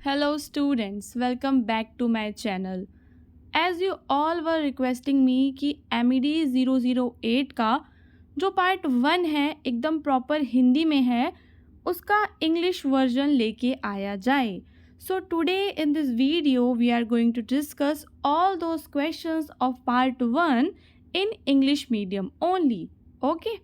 Hello students, welcome back to my channel. As you all were requesting me कि MED 008 का जो part 1 है एकदम प्रॉपर हिंदी में है उसका इंग्लिश वर्जन लेके आया जाए. So today in this video we are going to discuss all those questions of part 1 in English medium only. Okay.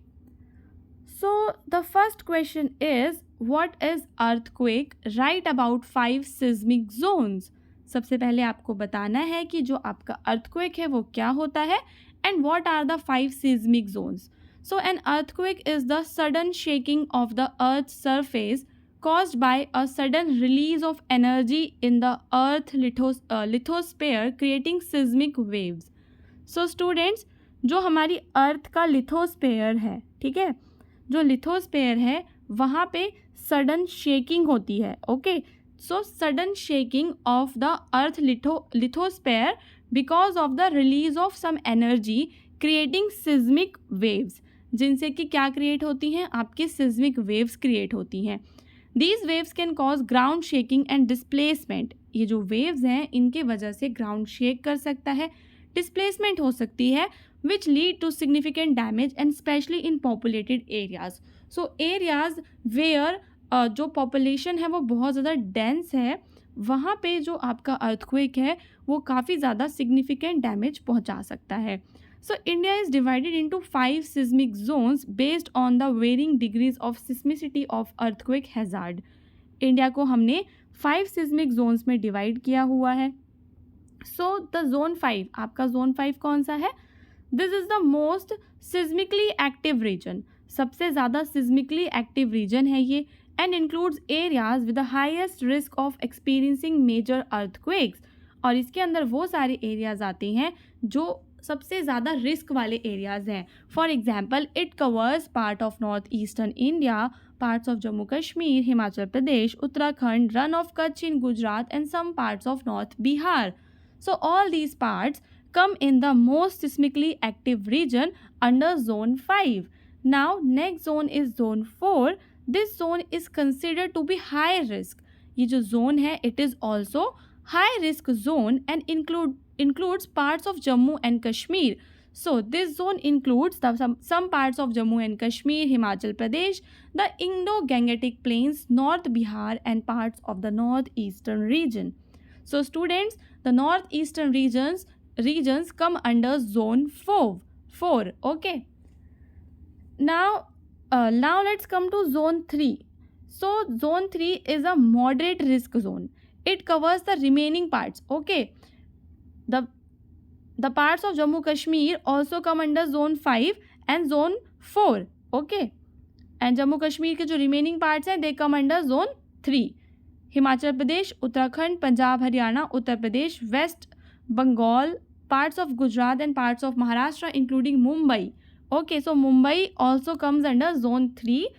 So the first question is what is earthquake? Write about 5 seismic zones. सबसे पहले आपको बताना है कि जो आपका earthquake है वो क्या होता है and what are the 5 seismic zones. So an earthquake is the sudden shaking of the earth's surface caused by a sudden release of energy in the earth lithosphere creating seismic waves. So students, जो हमारी अर्थ का lithosphere है, ठीक है, जो lithosphere है वहाँ पे सडन शेकिंग होती है. Okay, so sudden shaking of the earth lithosphere because of the release of some energy creating seismic waves, जिनसे कि क्या क्रिएट होती हैं, आपकी सिज्मिक वेव्स क्रिएट होती हैं. These waves can cause ground shaking and displacement. ये जो वेव्स हैं इनके वजह से ग्राउंड शेक कर सकता है, डिस्प्लेसमेंट हो सकती है, which lead to significant damage and especially in populated areas. So areas where जो population है वो बहुत ज़्यादा dense है, वहाँ पे जो आपका earthquake है वो काफ़ी ज़्यादा significant damage पहुँचा सकता है. So India is divided into 5 seismic zones based on the varying degrees of seismicity of earthquake hazard. India को हमने 5 seismic zones में divide किया हुआ है. So the zone 5, आपका zone 5 कौन सा है? This is the most seismically active region. सबसे ज़्यादा seismically active region है ये and includes areas with the highest risk of experiencing major earthquakes. और इसके अंदर वो सारे areas आते हैं जो सबसे ज़्यादा risk वाले areas हैं. For example, it covers part of northeastern India, parts of Jammu Kashmir, Himachal Pradesh, Uttarakhand, run of Kutch in Gujarat and some parts of North Bihar. So all these parts come in the most seismically active region under zone 5. Now next zone is zone 4. This zone is considered to be high risk. ये जो zone है it is also high risk zone and includes parts of Jammu and Kashmir. So this zone includes some parts of Jammu and Kashmir, Himachal Pradesh, the Indo-Gangetic Plains, North Bihar and parts of the northeastern region. So students, the northeastern regions come under zone 4. Okay, now let's come to zone 3. So zone 3 is a moderate risk zone. It covers the remaining parts. Okay, the parts of Jammu Kashmir also come under zone 5 and zone 4. Okay, and Jammu Kashmir के जो remaining parts हैं they come under zone 3. Himachal Pradesh, Uttarakhand, Punjab, Haryana, Uttar Pradesh, west Bengal, parts of Gujarat and parts of Maharashtra including Mumbai. Okay, so Mumbai also comes under zone 3.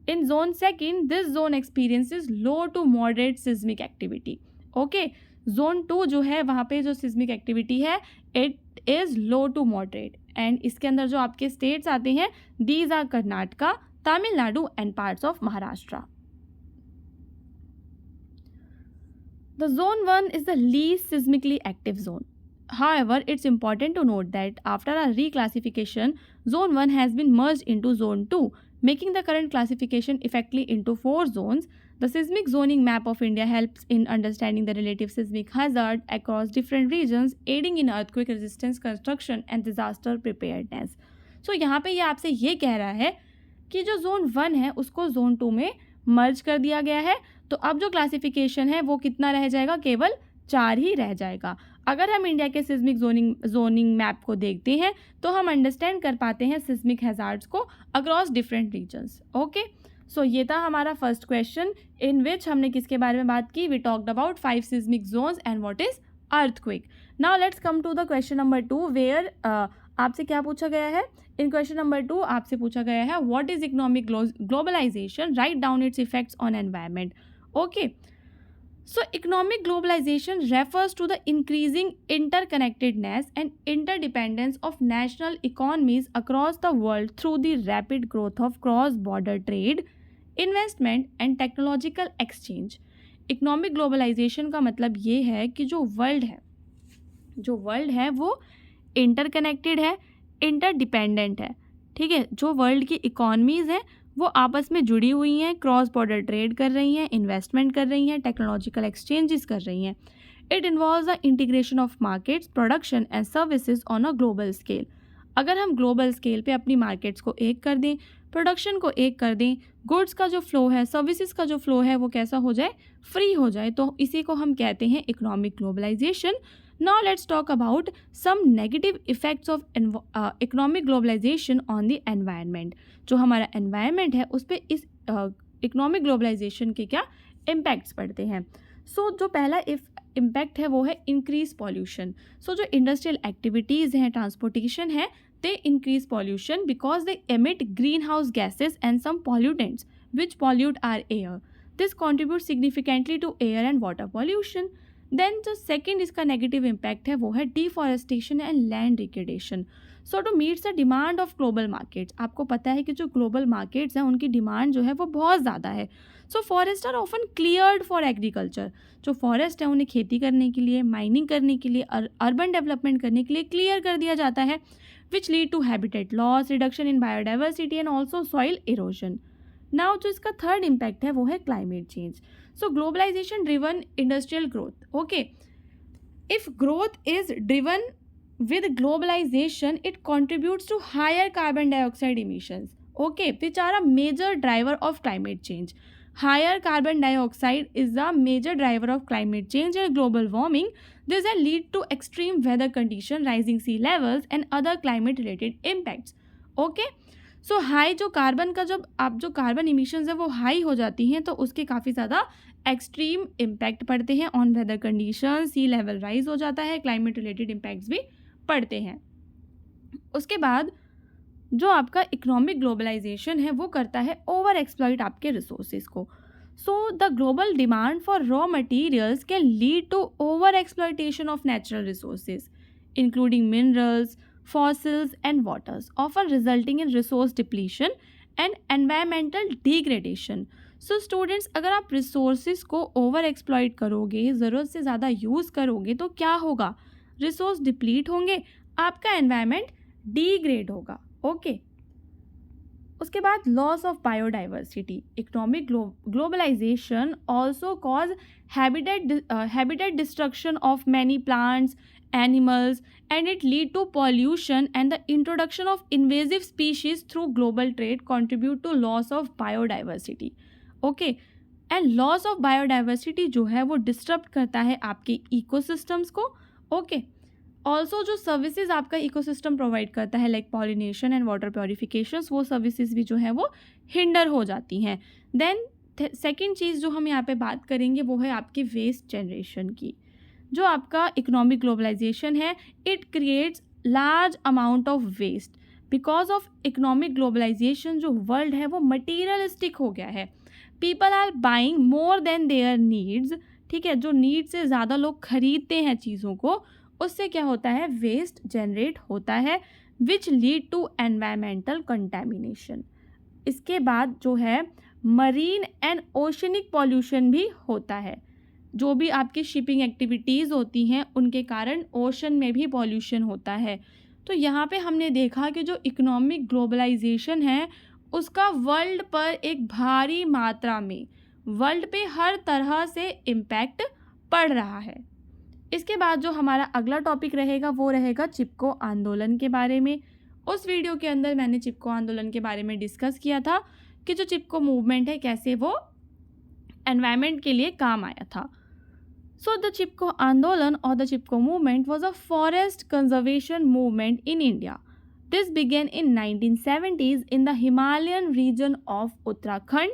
In zone 2, this zone experiences low to moderate seismic activity. Okay, zone 2 जो है वहाँ पे जो seismic activity है it is low to moderate and इसके अंदर जो आपके states आते हैं these are Karnataka, Tamil Nadu and parts of Maharashtra. The zone 1 is the least seismically active zone. However, it's important to note that after a reclassification, zone 1 has been merged into zone 2, making the current classification effectively into 4 zones. The seismic zoning map of India helps in understanding the relative seismic hazard across different regions, aiding in earthquake resistance construction and disaster preparedness. So यहाँ पे ये आपसे ये कह रहा है कि जो zone 1 है उसको zone 2 में मर्ज कर दिया गया है, तो अब जो क्लासिफिकेशन है वो कितना रह जाएगा, केवल 4 ही रह जाएगा. अगर हम इंडिया के सिस्मिक जोनिंग मैप को देखते हैं तो हम अंडरस्टैंड कर पाते हैं सिस्मिक हैजार्ड्स को अक्रॉस डिफरेंट रीजन्स. ओके, सो ये था हमारा फर्स्ट क्वेश्चन इन विच हमने किसके बारे में बात की, we talked about 5 seismic zones and what is earthquake. Now let's come to the question number 2 where आपसे क्या पूछा गया है. इन क्वेश्चन नंबर 2 आपसे पूछा गया है what is economic globalisation, write down its effects on environment. Okay, so economic globalization refers to the increasing interconnectedness and interdependence of national economies across the world through the rapid growth of cross-border trade, investment and technological exchange. Economic globalisation का मतलब ये है कि जो world है वो interconnected है, interdependent है, ठीक है। जो वर्ल्ड की इकोनॉमीज़ हैं वो आपस में जुड़ी हुई हैं, क्रॉस बॉर्डर ट्रेड कर रही हैं, इन्वेस्टमेंट कर रही हैं, टेक्नोलॉजिकल एक्सचेंजेस कर रही हैं। It involves the integration of markets, production and services on a global scale. अगर हम ग्लोबल स्केल पे अपनी मार्केट्स को एक कर दें, प्रोडक्शन को एक कर दें, गुड्स का जो फ्लो है, सर्विसेज का जो फ्लो है वो कैसा हो जाए, फ्री हो जाए, तो इसी को हम कहते हैं economic globalisation. Now let's talk about some negative effects of economic globalisation on the environment. जो हमारा एनवायरनमेंट है उस पर इस इकोनॉमिक ग्लोबलाइजेशन के क्या इम्पैक्ट्स पड़ते हैं। सो जो पहला इम्पैक्ट है वो है इंक्रीज पॉल्यूशन। सो जो इंडस्ट्रियल एक्टिविटीज़ हैं, ट्रांसपोर्टेशन है, they increase pollution because they emit greenhouse gases and some pollutants which pollute our air. This contributes significantly to air and water pollution. Then जो second इसका negative impact है वो है deforestation and land degradation. So to meet the demand of global markets, आपको पता है कि जो global markets हैं उनकी demand जो है वो बहुत ज़्यादा है। So forests are often cleared for agriculture. जो forest है उन्हें खेती करने के लिए, mining करने के लिए, urban development करने के लिए clear कर दिया जाता है, which lead to habitat loss, reduction in biodiversity and also soil erosion. Now जो इसका थर्ड इम्पैक्ट है वो है climate change. So globalization driven industrial growth. Okay, if growth is driven with globalization, it contributes to higher carbon dioxide emissions, okay, which are a major driver of climate change. Higher carbon dioxide is the major driver of climate change and global warming. This will lead to extreme weather condition, rising sea levels and other climate related impacts. Okay, so high जो carbon का जब आप जो carbon emissions है वो high हो जाती हैं तो उसके काफ़ी ज़्यादा एक्सट्रीम इम्पैक्ट पड़ते हैं on weather condition, sea level rise हो जाता है, क्लाइमेट रिलेटेड इम्पैक्ट्स भी पड़ते हैं। उसके बाद जो आपका इकोनॉमिक ग्लोबलाइजेशन है वो करता है ओवर एक्सप्लॉइट आपके रिसोर्सेज को। So the global demand for raw materials can lead to over exploitation of natural resources including minerals, fossils and waters, often resulting in resource depletion and environmental degradation. So students, अगर आप resources को over exploit करोगे, ज़रूरत से ज़्यादा use करोगे तो क्या होगा, resource deplete होंगे, आपका environment degrade होगा। ओके, उसके बाद loss of biodiversity. Economic globalization also cause habitat destruction of many plants, animals, and it lead to pollution and the introduction of invasive species through global trade contribute to loss of biodiversity. Okay, and loss of biodiversity जो है वो disrupt करता है आपके ecosystems को। Okay, also जो services आपका ecosystem provide करता है like pollination and water purifications, वो services भी जो है वो hinder हो जाती हैं। Then second चीज़ जो हम यहाँ पे बात करेंगे वो है आपकी waste generation की। जो आपका इकोनॉमिक ग्लोबलाइजेशन है, it creates large amount of waste. Because of economic globalisation जो वर्ल्ड है वो मटीरियलिस्टिक हो गया है, people are buying more than their needs, ठीक है, जो नीड से ज़्यादा लोग खरीदते हैं चीज़ों को, उससे क्या होता है, वेस्ट जनरेट होता है, which lead to environmental contamination. इसके बाद जो है मरीन एंड ओशनिक पॉल्यूशन भी होता है। जो भी आपकी शिपिंग एक्टिविटीज़ होती हैं उनके कारण ओशन में भी पॉल्यूशन होता है। तो यहाँ पे हमने देखा कि जो इकोनॉमिक ग्लोबलाइजेशन है उसका वर्ल्ड पर एक भारी मात्रा में, वर्ल्ड पे हर तरह से इम्पैक्ट पड़ रहा है। इसके बाद जो हमारा अगला टॉपिक रहेगा वो रहेगा चिपको आंदोलन के बारे में। उस वीडियो के अंदर मैंने चिपको आंदोलन के बारे में डिस्कस किया था कि जो चिपको मूवमेंट है कैसे वो एनवायरनमेंट के लिए काम आया था। So the Chipko Andolan or the Chipko movement was a forest conservation movement in India. This began in 1970s in the Himalayan region of Uttarakhand,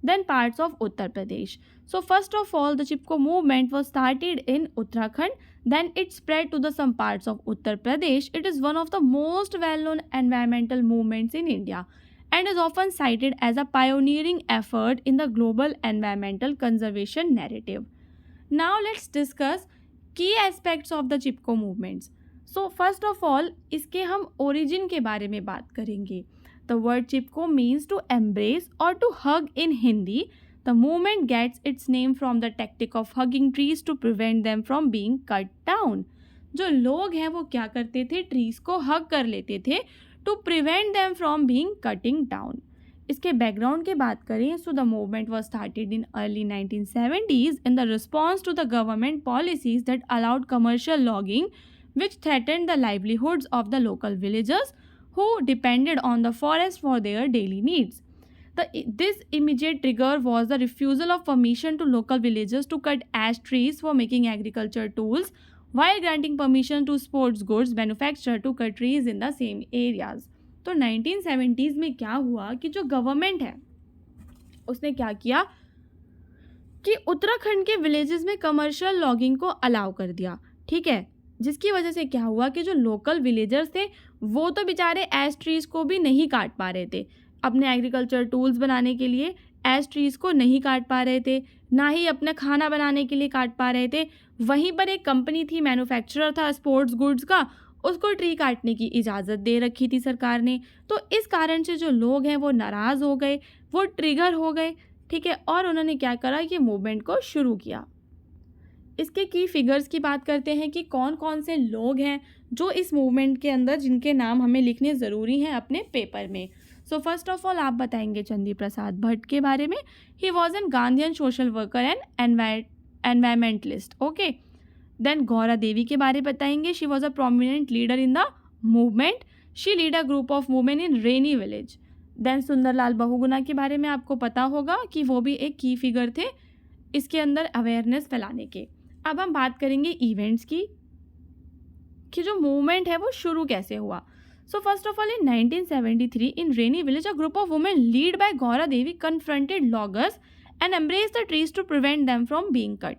then parts of Uttar Pradesh. So first of all, the Chipko movement was started in Uttarakhand, then it spread to the some parts of Uttar Pradesh. It is one of the most well-known environmental movements in India and is often cited as a pioneering effort in the global environmental conservation narrative. Now let's discuss key aspects of the Chipko movements. So first of all, इसके हम origin के बारे में बात करेंगे। The word Chipko means to embrace or to hug in Hindi. The movement gets its name from the tactic of hugging trees to prevent them from being cut down. जो लोग हैं वो क्या करते थे, ट्रीज को हग कर लेते थे to prevent them from being cutting down. इसके बैकग्राउंड की बात करें, so the movement was started in early 1970s in the response to the government policies that allowed commercial logging which threatened the livelihoods of the local villagers who depended on the forest for their daily needs. This immediate trigger was the refusal of permission to local villagers to cut ash trees for making agriculture tools, while granting permission to sports goods manufacturer to cut trees in the same areas. तो 1970s में क्या हुआ कि जो government है उसने क्या किया कि उत्तराखंड के विलेजेस में कमर्शियल लॉगिंग को अलाउ कर दिया, ठीक है, जिसकी वजह से क्या हुआ कि जो लोकल विलेजर्स थे वो तो बेचारे एश ट्रीज को भी नहीं काट पा रहे थे, अपने एग्रीकल्चर टूल्स बनाने के लिए एश ट्रीज को नहीं काट पा रहे थे, ना ही अपना खाना बनाने के लिए काट पा रहे थे। वहीं पर एक कंपनी थी, मैन्युफैक्चरर था स्पोर्ट्स गुड्स का, उसको ट्री काटने की इजाज़त दे रखी थी सरकार ने। तो इस कारण से जो लोग हैं वो नाराज़ हो गए, वो ट्रिगर हो गए, ठीक है, और उन्होंने क्या करा, ये मूवमेंट को शुरू किया। इसके की फिगर्स की बात करते हैं कि कौन कौन से लोग हैं जो इस मूवमेंट के अंदर, जिनके नाम हमें लिखने ज़रूरी हैं अपने पेपर में। सो फर्स्ट ऑफ ऑल आप बताएंगे चंदी प्रसाद भट्ट के बारे में। He was an Gandhian social worker and environmentalist. Okay, then Gaura Devi के बारे बताएंगे। She was a prominent leader in the movement. She lead a group of women in Reni village. Then Sunderlal Bahuguna के बारे में आपको पता होगा कि वो भी एक की फिगर थे इसके अंदर अवेयरनेस फैलाने के। अब हम बात करेंगे इवेंट्स की कि जो मूवमेंट है वो शुरू कैसे हुआ। So first of all in 1973 in Reni village a group of women lead by Gaura Devi confronted loggers and embrace the trees to prevent them from being cut.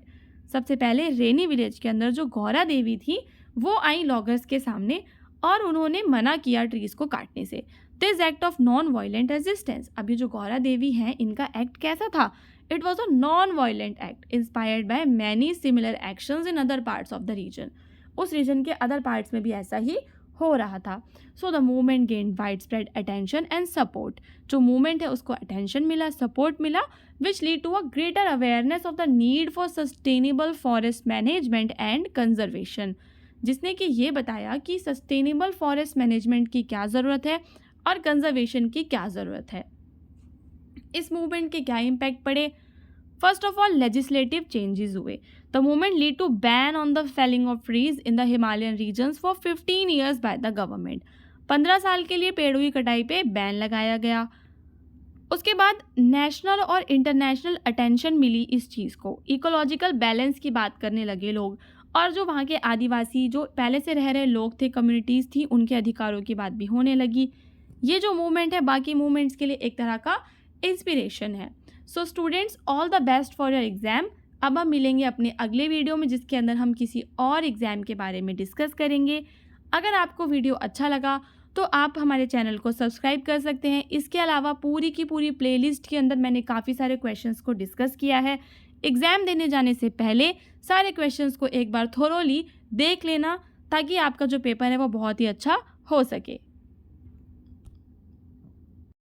सबसे पहले रेनी विलेज के अंदर जो गौरा देवी थी वो आई लॉगर्स के सामने और उन्होंने मना किया ट्रीज को काटने से। This act of non violent resistance, अभी जो गौरा देवी हैं इनका एक्ट कैसा था, it was a non-violent act inspired by many similar actions in other parts of the region. उस रीजन के अदर पार्ट्स में भी ऐसा ही हो रहा था। So the movement gain wide spread attention and support. जो मूवमेंट है उसको अटेंशन मिला, सपोर्ट मिला, which lead to a greater awareness of the need for sustainable forest management and conservation, जिसने कि ये बताया कि सस्टेनेबल फॉरेस्ट मैनेजमेंट की क्या ज़रूरत है और कंजर्वेशन की क्या ज़रूरत है। इस मूवमेंट के क्या इम्पैक्ट पड़े। First of all legislative changes हुए। The movement lead to ban on the felling of trees in the Himalayan regions for 15 years by the government. 15 साल के लिए पेड़ों की कटाई पे बैन लगाया गया। उसके बाद नेशनल और इंटरनेशनल अटेंशन मिली इस चीज़ को। इकोलॉजिकल बैलेंस की बात करने लगे लोग, और जो वहाँ के आदिवासी जो पहले से रह रहे लोग थे, कम्युनिटीज़ थी, उनके अधिकारों की बात भी होने लगी। ये जो मूवमेंट है बाकी मूवमेंट्स के लिए एक तरह का इंस्पिरेशन है। So students, all the best for your exam. अब हम मिलेंगे अपने अगले वीडियो में जिसके अंदर हम किसी और एग्ज़ाम के बारे में डिस्कस करेंगे। अगर आपको वीडियो अच्छा लगा तो आप हमारे चैनल को सब्सक्राइब कर सकते हैं। इसके अलावा पूरी की पूरी प्लेलिस्ट के अंदर मैंने काफ़ी सारे क्वेश्चंस को डिस्कस किया है। एग्ज़ाम देने जाने से पहले सारे क्वेश्चंस को एक बार थोरोली देख लेना ताकि आपका जो पेपर है वो बहुत ही अच्छा हो सके।